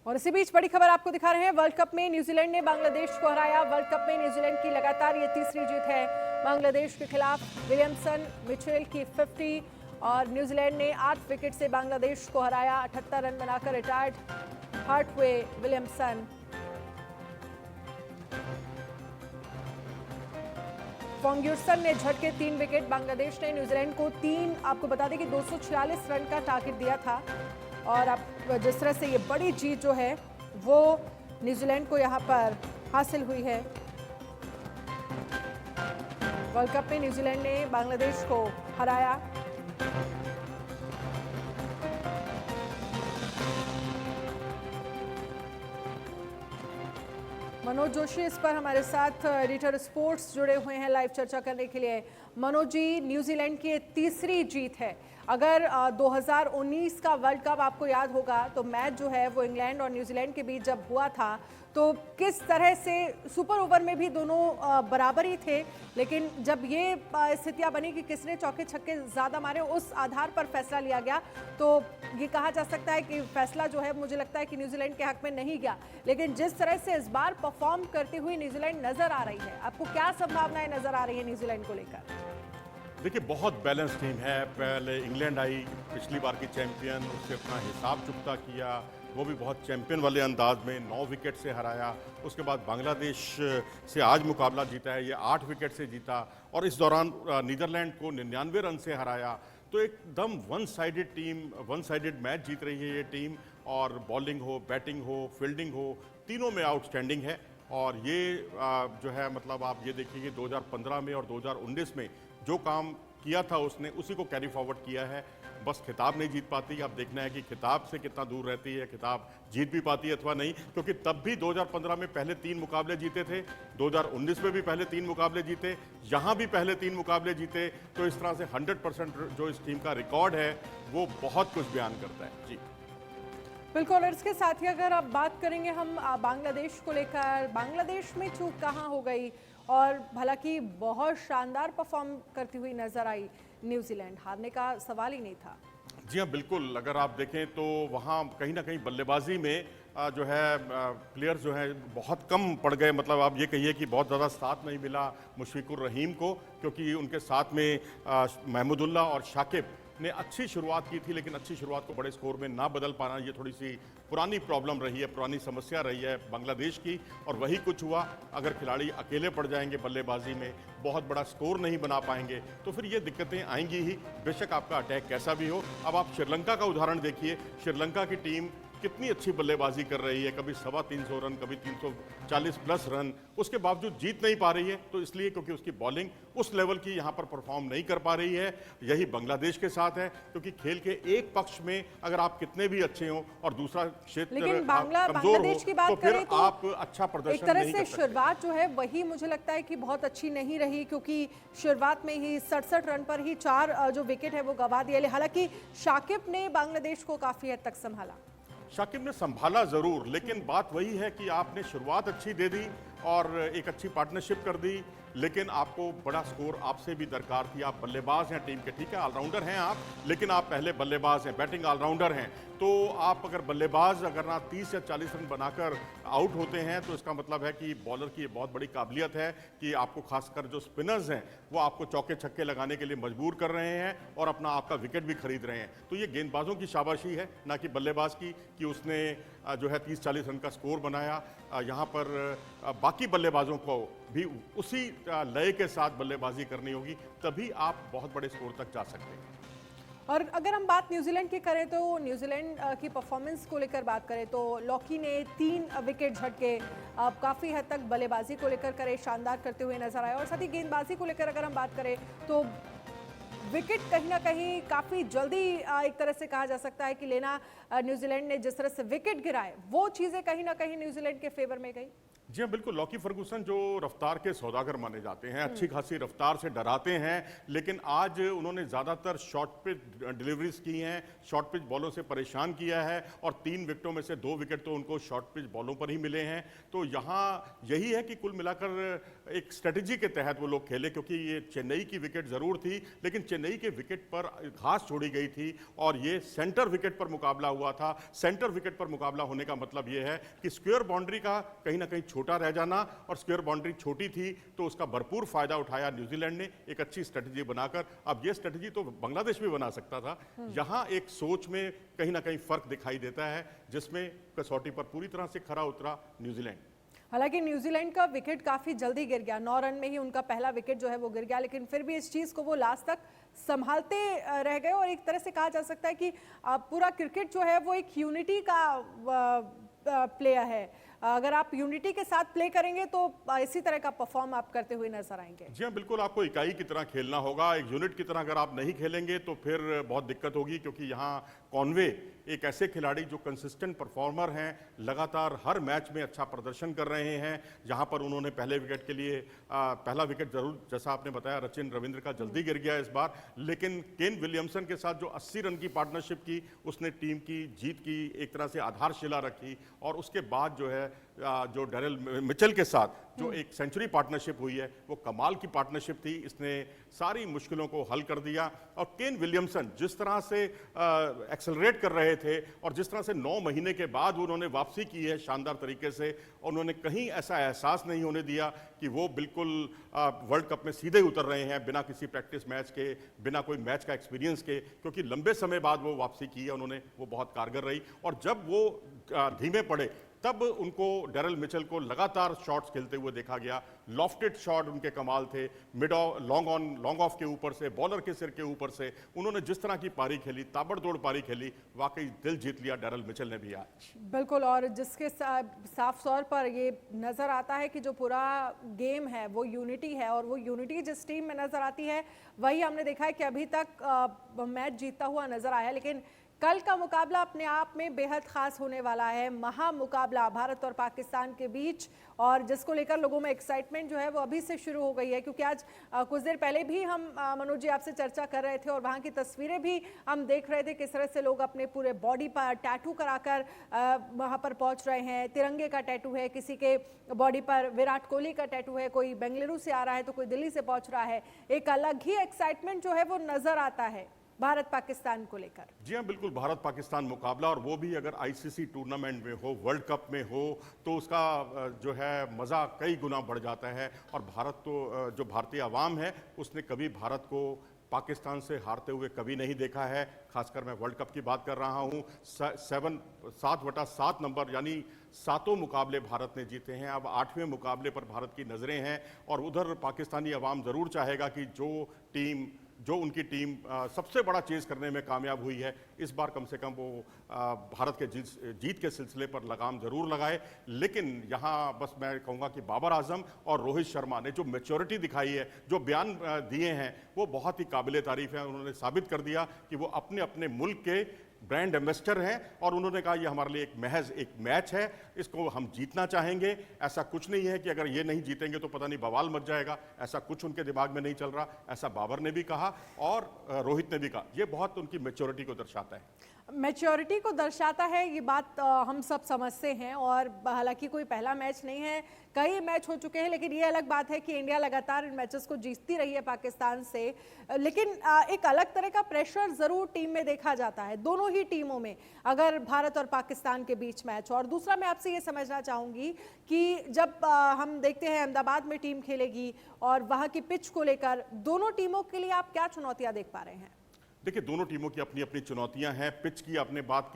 और इसी बीच बड़ी खबर आपको दिखा रहे हैं। वर्ल्ड कप में न्यूजीलैंड ने बांग्लादेश को हराया। वर्ल्ड कप में न्यूजीलैंड की लगातार ये तीसरी जीत है बांग्लादेश के खिलाफ। विलियमसन मिचेल की 50 और न्यूजीलैंड ने 8 विकेट से बांग्लादेश को हराया। 78 रन बनाकर रिटायर्ड हार्ट हुए विलियमसन। फॉन्ग्यूरसन ने झटके 3 विकेट। बांग्लादेश ने न्यूजीलैंड को आपको बता दें कि 246 रन का टारगेट दिया था। और अब जिस तरह से ये बड़ी जीत जो है वो न्यूजीलैंड को यहाँ पर हासिल हुई है। वर्ल्ड कप में न्यूजीलैंड ने बांग्लादेश को हराया। मनोज जोशी इस पर हमारे साथ एडिटर स्पोर्ट्स जुड़े हुए हैं लाइव चर्चा करने के लिए। मनोज जी, न्यूजीलैंड की तीसरी जीत है। अगर 2019 का वर्ल्ड कप आपको याद होगा तो मैच जो है वो इंग्लैंड और न्यूजीलैंड के बीच जब हुआ था तो किस तरह से सुपर ओवर में भी दोनों बराबर ही थे, लेकिन जब ये स्थितियां बनी कि किसने चौके छक्के ज़्यादा मारे उस आधार पर फैसला लिया गया, तो ये कहा जा सकता है कि फैसला जो है मुझे लगता है कि न्यूजीलैंड के हक में नहीं गया। लेकिन जिस तरह से इस बार परफॉर्म करती हुई न्यूजीलैंड नजर आ रही है, आपको क्या संभावनाएं नजर आ रही है न्यूजीलैंड को लेकर? देखिए, बहुत बैलेंस टीम है। पहले इंग्लैंड आई, पिछली बार की चैंपियन, उससे अपना हिसाब चुकता किया, वो भी बहुत चैंपियन वाले अंदाज में 9 विकेट से हराया। उसके बाद बांग्लादेश से आज मुकाबला जीता है, ये 8 विकेट से जीता और इस दौरान नीदरलैंड को 99 रन से हराया। तो एकदम one sided team, one sided match जीत रही है ये टीम। और बॉलिंग हो, बैटिंग हो, फील्डिंग हो, तीनों में आउटस्टैंडिंग है। और ये जो है मतलब आप ये देखिए कि 2015 में और 2019 में जो काम किया था उसने उसी को कैरी फॉरवर्ड किया है। बस खिताब नहीं जीत पाती। अब देखना है कि खिताब से कितना दूर रहती है, खिताब जीत भी पाती है अथवा नहीं, क्योंकि तब भी 2015 में पहले 3 मुकाबले जीते थे, 2019 में भी पहले 3 मुकाबले जीते, यहाँ भी पहले 3 मुकाबले जीते। तो इस तरह से 100% जो इस टीम का रिकॉर्ड है वो बहुत कुछ बयान करता है। जी बिल्कुल। और इसके साथ ही अगर आप बात करेंगे हम बांग्लादेश को लेकर, बांग्लादेश में चूक कहाँ हो गई? और हालांकि बहुत शानदार परफॉर्म करती हुई नजर आई न्यूजीलैंड, हारने का सवाल ही नहीं था। जी हाँ, बिल्कुल। अगर आप देखें तो वहाँ कहीं ना कहीं बल्लेबाजी में जो है प्लेयर्स जो है बहुत कम पड़ गए। मतलब आप ये कहिए कि बहुत ज़्यादा साथ नहीं मिला मुशफिकुर रहीम को, क्योंकि उनके साथ में महमूदुल्लाह और शाकिब ने अच्छी शुरुआत की थी, लेकिन अच्छी शुरुआत को बड़े स्कोर में ना बदल पाना ये थोड़ी सी पुरानी प्रॉब्लम रही है, पुरानी समस्या रही है बांग्लादेश की। और वही कुछ हुआ। अगर खिलाड़ी अकेले पड़ जाएंगे बल्लेबाजी में, बहुत बड़ा स्कोर नहीं बना पाएंगे, तो फिर ये दिक्कतें आएंगी ही, बेशक आपका अटैक कैसा भी हो। अब आप श्रीलंका का उदाहरण देखिए। श्रीलंका की टीम कितनी अच्छी बल्लेबाजी कर रही है, कभी 350 रन, कभी 340 प्लस रन, उसके बावजूद जीत नहीं पा रही है। तो इसलिए क्योंकि उसकी बॉलिंग उस लेवल की यहाँ पर परफॉर्म नहीं कर पा रही है। यही बांग्लादेश के साथ है, क्योंकि खेल के एक पक्ष में अगर आप कितने भी अच्छे हो और दूसरा क्षेत्र कमजोर हो की बात तो फिर करें तो आप अच्छा प्रदर्शन एक तरह नहीं से कर सकते। शुरुआत जो है वही मुझे लगता है कि बहुत अच्छी नहीं रही, क्योंकि शुरुआत में ही 67 रन पर ही 4 जो विकेट है वो गंवा दिए। हालांकि शाकिब ने बांग्लादेश को काफी हद तक संभाला। शाकिब ने संभाला जरूर, लेकिन बात वही है कि आपने शुरुआत अच्छी दे दी और एक अच्छी पार्टनरशिप कर दी, लेकिन आपको बड़ा स्कोर आपसे भी दरकार थी। आप बल्लेबाज हैं टीम के, ठीक है, ऑलराउंडर हैं आप, लेकिन आप पहले बल्लेबाज हैं, बैटिंग ऑलराउंडर हैं। तो आप अगर बल्लेबाज अगर ना 30 या 40 रन बनाकर आउट होते हैं तो इसका मतलब है कि बॉलर की बहुत बड़ी काबिलियत है कि आपको खासकर जो स्पिनर्स हैं वो आपको चौके छक्के लगाने के लिए मजबूर कर रहे हैं और अपना आपका विकेट भी खरीद रहे हैं। तो ये गेंदबाजों की शाबाशी है, ना कि बल्लेबाज की, कि उसने जो है 30-40 रन का स्कोर बनाया। यहाँ पर बाकी बल्लेबाजों को भी उसी लय के साथ बल्लेबाजी करनी होगी, तभी आप बहुत बड़े स्कोर तक जा सकते हैं। और अगर हम बात न्यूजीलैंड की करें तो न्यूजीलैंड की परफॉर्मेंस को लेकर बात करें तो लॉकी ने 3 विकेट झटके काफ़ी हद तक बल्लेबाजी को लेकर करे, शानदार करते हुए नजर आए। और साथ ही गेंदबाजी को लेकर अगर हम बात करें तो विकेट कहीं ना कहीं काफ़ी जल्दी एक तरह से कहा जा सकता है कि लेना न्यूजीलैंड ने जिस तरह से विकेट गिराए वो चीज़ें कहीं ना कहीं न्यूजीलैंड के फेवर में गई। जी हाँ, बिल्कुल। लॉकी फर्गूसन जो रफ्तार के सौदागर माने जाते हैं, अच्छी खासी रफ्तार से डराते हैं, लेकिन आज उन्होंने ज़्यादातर शॉर्ट पिच डिलीवरीज की हैं, शॉर्ट पिच बॉलों से परेशान किया है और 3 विकेटों में से 2 विकेट तो उनको शॉर्ट पिच बॉलों पर ही मिले हैं। तो यहाँ यही है कि कुल मिलाकर एक स्ट्रेटजी के तहत वो लोग खेले, क्योंकि ये चेन्नई की विकेट ज़रूर थी, लेकिन चेन्नई के विकेट पर घास छोड़ी गई थी और ये सेंटर विकेट पर मुकाबला हुआ था। सेंटर विकेट पर मुकाबला होने का मतलब ये है कि स्क्वायर बाउंड्री का कहीं ना कहीं छोटा रह जाना, और स्क्वायर बाउंड्री छोटी थी तो उसका भरपूर फायदा उठाया न्यूजीलैंड ने एक अच्छी स्ट्रेटजी बनाकर। अब ये स्ट्रेटजी तो बांग्लादेश भी बना सकता था। यहां एक सोच में कहीं ना कहीं फर्क दिखाई देता है, जिसमें कसौटी पर पूरी तरह से खरा उतरा न्यूजीलैंड। हालांकि न्यूजीलैंड का विकेट काफी जल्दी गिर गया, 9 रन में ही उनका पहला विकेट जो है वो गिर गया, लेकिन फिर भी इस चीज को वो लास्ट तक संभालते रह गए। और एक तरह से कहा जा सकता है कि पूरा क्रिकेट जो है वो एक यूनिटी का प्लेयर है। अगर आप यूनिटी के साथ प्ले करेंगे तो इसी तरह का परफॉर्म आप करते हुए नजर आएंगे। जी हाँ, बिल्कुल। आपको इकाई की तरह खेलना होगा, एक यूनिट की तरह अगर आप नहीं खेलेंगे तो फिर बहुत दिक्कत होगी, क्योंकि यहाँ कॉनवे एक ऐसे खिलाड़ी जो कंसिस्टेंट परफॉर्मर हैं, लगातार हर मैच में अच्छा प्रदर्शन कर रहे हैं। यहाँ पर उन्होंने पहले विकेट के लिए पहला विकेट जरूर, जैसा आपने बताया, सचिन रविंद्र का जल्दी गिर गया इस बार, लेकिन केन विलियमसन के साथ जो 80 रन की पार्टनरशिप की, उसने टीम की जीत की एक तरह से आधारशिला रखी। और उसके बाद जो है जो डेरिल मिचेल के साथ जो एक सेंचुरी पार्टनरशिप हुई है, वो कमाल की पार्टनरशिप थी, इसने सारी मुश्किलों को हल कर दिया। और केन विलियमसन जिस तरह से एक्सेलरेट कर रहे थे और जिस तरह से 9 महीने के बाद उन्होंने वापसी की है शानदार तरीके से, उन्होंने कहीं ऐसा एहसास नहीं होने दिया कि वो बिल्कुल वर्ल्ड कप में सीधे उतर रहे हैं बिना किसी प्रैक्टिस मैच के, बिना कोई मैच का एक्सपीरियंस के, क्योंकि लंबे समय बाद वो वापसी की है उन्होंने, वो बहुत कारगर रही। और जब वो धीमे पड़े तब उनको डेरिल मिचेल को लगातार शॉट्स खेलते हुए देखा गया। लॉफ्टेड शॉट उनके कमाल थे, mid of, long on, long off के ऊपर से, बॉलर के सिर के ऊपर से उन्होंने जिस तरह की पारी खेली, ताबड़तोड़ पारी खेली, वाकई दिल जीत लिया डेरिल मिचेल ने भी आज। बिल्कुल, और जिसके साफ तौर पर ये नजर आता है कि जो पूरा गेम है वो यूनिटी है, और वो यूनिटी जिस टीम में नजर आती है वही हमने देखा है कि अभी तक मैच जीतता हुआ नजर आया। लेकिन कल का मुकाबला अपने आप में बेहद खास होने वाला है, महामुकाबला भारत और पाकिस्तान के बीच, और जिसको लेकर लोगों में एक्साइटमेंट जो है वो अभी से शुरू हो गई है। क्योंकि आज कुछ देर पहले भी हम मनोज जी आपसे चर्चा कर रहे थे और वहाँ की तस्वीरें भी हम देख रहे थे, किस तरह से लोग अपने पूरे बॉडी पर टैटू कराकर वहाँ पर पहुँच रहे हैं। तिरंगे का टैटू है, किसी के बॉडी पर विराट कोहली का टैटू है, कोई बेंगलुरु से आ रहा है तो कोई दिल्ली से पहुँच रहा है। एक अलग ही एक्साइटमेंट जो है वो नजर आता है भारत पाकिस्तान को लेकर। जी हाँ, बिल्कुल। भारत पाकिस्तान मुकाबला, और वो भी अगर आईसीसी टूर्नामेंट में हो, वर्ल्ड कप में हो, तो उसका जो है मज़ा कई गुना बढ़ जाता है। और भारत तो जो भारतीय आवाम है उसने कभी भारत को पाकिस्तान से हारते हुए कभी नहीं देखा है। खासकर मैं वर्ल्ड कप की बात कर रहा हूँ। 7/7 नंबर यानी 7 मुकाबले भारत ने जीते हैं। अब 8वें मुकाबले पर भारत की नज़रें हैं, और उधर पाकिस्तानी अवाम ज़रूर चाहेगा कि जो उनकी टीम सबसे बड़ा चेज़ करने में कामयाब हुई है, इस बार कम से कम वो भारत के जीत के सिलसिले पर लगाम जरूर लगाए। लेकिन यहाँ बस मैं कहूँगा कि बाबर आजम और रोहित शर्मा ने जो मैच्योरिटी दिखाई है, जो बयान दिए हैं, वो बहुत ही काबिल तारीफ है। उन्होंने साबित कर दिया कि वो अपने अपने मुल्क के ब्रांड एम्बेसडर हैं, और उन्होंने कहा ये हमारे लिए महज एक मैच है, इसको हम जीतना चाहेंगे। ऐसा कुछ नहीं है कि अगर ये नहीं जीतेंगे तो पता नहीं बवाल मच जाएगा, ऐसा कुछ उनके दिमाग में नहीं चल रहा। ऐसा बाबर ने भी कहा और रोहित ने भी कहा। ये बहुत उनकी मैच्योरिटी को दर्शाता है। मैच्योरिटी को दर्शाता है, ये बात हम सब समझते हैं। और हालांकि कोई पहला मैच नहीं है, कई मैच हो चुके हैं, लेकिन ये अलग बात है कि इंडिया लगातार इन मैचेस को जीतती रही है पाकिस्तान से। लेकिन एक अलग तरह का प्रेशर ज़रूर टीम में देखा जाता है, दोनों ही टीमों में, अगर भारत और पाकिस्तान के बीच मैच। और दूसरा मैं आपसे ये समझना चाहूँगी कि जब हम देखते हैं अहमदाबाद में टीम खेलेगी और वहाँ की पिच को लेकर दोनों टीमों के लिए आप क्या चुनौतियाँ देख पा रहे हैं? देखिए, दोनों टीमों की अपनी अपनी चुनौतियां हैं। पिच की आपने बात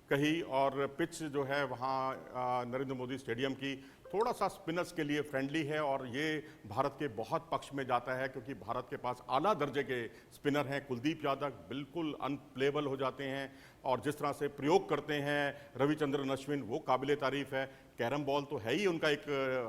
कही, और पिच जो है वहाँ नरेंद्र मोदी स्टेडियम की थोड़ा सा स्पिनर्स के लिए फ्रेंडली है, और ये भारत के बहुत पक्ष में जाता है, क्योंकि भारत के पास आला दर्जे के स्पिनर हैं। कुलदीप यादव बिल्कुल अनप्लेबल हो जाते हैं, और जिस तरह से प्रयोग करते हैं रविचंद्रन अश्विन, वो काबिले तारीफ है। कैरम बॉल तो है ही उनका एक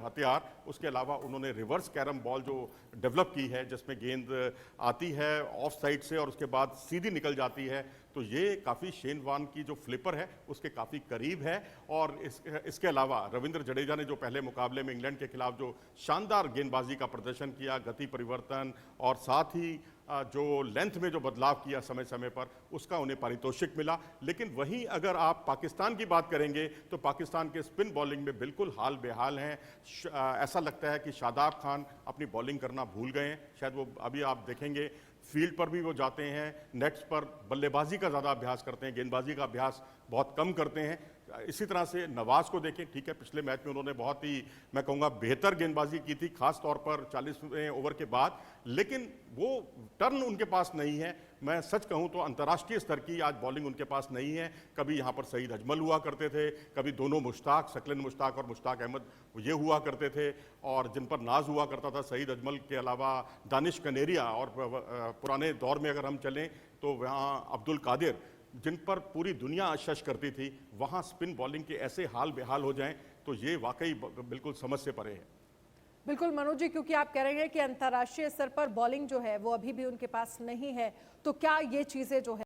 हथियार, उसके अलावा उन्होंने रिवर्स कैरम बॉल जो डेवलप की है, जिसमें गेंद आती है ऑफ साइड से और उसके बाद सीधी निकल जाती है, तो ये काफ़ी शेन वॉर्न की जो फ्लिपर है उसके काफ़ी करीब है। और इसके अलावा रविंद्र जडेजा ने जो पहले पहले मुकाबले में इंग्लैंड के खिलाफ जो शानदार गेंदबाजी का प्रदर्शन किया, गति परिवर्तन और साथ ही जो लेंथ में जो बदलाव किया समय समय पर, उसका उन्हें पारितोषिक मिला। लेकिन वहीं अगर आप पाकिस्तान की बात करेंगे तो पाकिस्तान के स्पिन बॉलिंग में बिल्कुल हाल बेहाल हैं। ऐसा लगता है कि शादाब खान अपनी बॉलिंग करना भूल गए हैं। शायद वो अभी आप देखेंगे फील्ड पर भी वो जाते हैं, नेट्स पर बल्लेबाजी का ज़्यादा अभ्यास करते हैं, गेंदबाजी का अभ्यास बहुत कम करते हैं। इसी तरह से नवाज़ को देखें, ठीक है पिछले मैच में उन्होंने बहुत ही मैं कहूँगा बेहतर गेंदबाजी की थी, खास तौर पर 40वें ओवर के बाद, लेकिन वो टर्न उनके पास नहीं है। मैं सच कहूँ तो अंतर्राष्ट्रीय स्तर की आज बॉलिंग उनके पास नहीं है। कभी यहाँ पर सईद अजमल हुआ करते थे, कभी दोनों मुश्ताक, शक्लन मुश्ताक और मुश्ताक अहमद ये हुआ करते थे, और जिन पर नाज हुआ करता था सईद अजमल के अलावा दानिश कनेरिया, और पुराने दौर में अगर हम चलें तो वहाँ अब्दुल कादिर, जिन पर पूरी दुनिया अशश करती थी, वहाँ स्पिन बॉलिंग के ऐसे हाल बेहाल हो जाएं तो ये वाकई बिल्कुल समझ से परे है। बिल्कुल मनोज जी, क्योंकि आप कह रहे हैं कि अंतर्राष्ट्रीय स्तर पर बॉलिंग जो है वो अभी भी उनके पास नहीं है, तो क्या ये चीजें जो है